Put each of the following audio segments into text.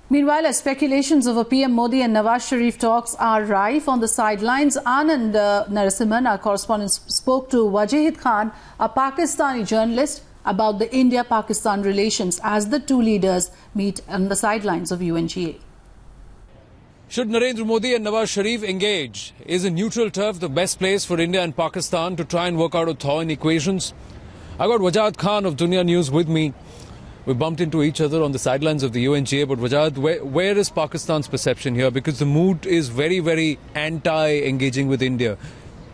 Meanwhile, as speculations over PM Modi and Nawaz Sharif talks are rife on the sidelines, Anand Narasimhan, our correspondent, spoke to Wajid Khan, a Pakistani journalist, about the India-Pakistan relations as the two leaders meet on the sidelines of UNGA. Should Narendra Modi and Nawaz Sharif engage? Is a neutral turf the best place for India and Pakistan to try and work out a thaw in equations? I got Wajid Khan of Dunya News with me. We bumped into each other on the sidelines of the UNGA, but Wajid, where is Pakistan's perception here? Because the mood is very, very anti-engaging with India.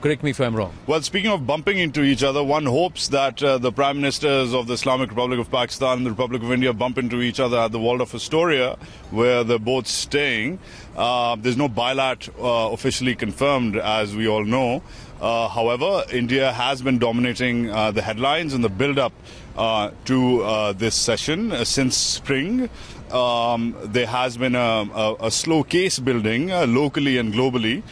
Correct me if I'm wrong. Well, speaking of bumping into each other, one hopes that the Prime Ministers of the Islamic Republic of Pakistan and the Republic of India bump into each other at the Waldorf Astoria, where they're both staying. There's no bilat officially confirmed, as we all know. However, India has been dominating the headlines and the build-up to this session since spring. There has been a slow case building locally and globally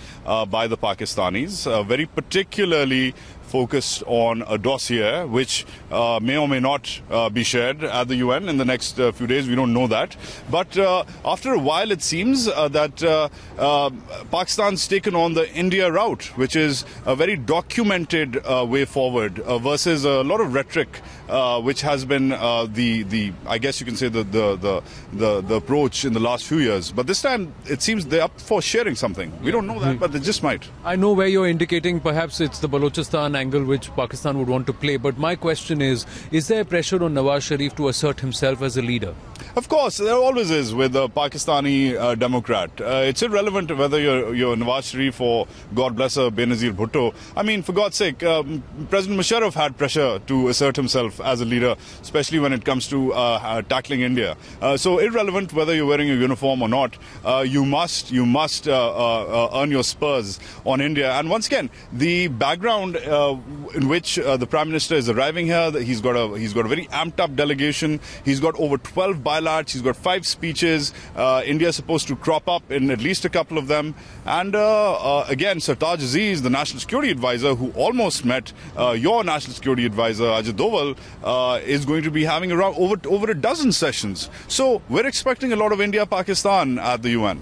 by the Pakistanis, very particularly focused on a dossier which may or may not be shared at the UN in the next few days. We don't know that. But after a while, it seems that Pakistan's taken on the India route, which is a very documented way forward versus a lot of rhetoric, which has been I guess you can say the approach in the last few years. But this time, it seems they're up for sharing something. We don't know that, but they just might. I know where you're indicating. Perhaps it's the Balochistan angle which Pakistan would want to play. But my question is there pressure on Nawaz Sharif to assert himself as a leader? Of course, there always is with a Pakistani Democrat. It's irrelevant whether you're Nawaz Sharif or, God bless her, Benazir Bhutto. I mean, for God's sake, President Musharraf had pressure to assert himself as a leader, especially when it comes to tackling India. So irrelevant whether you're wearing a uniform or not, you must earn your spurs on India. And once again, the background in which the Prime Minister is arriving here, he's got a very amped up delegation. He's got over 12 bilats. He's got 5 speeches. India is supposed to crop up in at least a couple of them. And again, Sartaj Aziz, the National Security Advisor, who almost met your National Security Advisor, Ajit Doval, is going to be having around over a dozen sessions. So we're expecting a lot of India-Pakistan at the UN.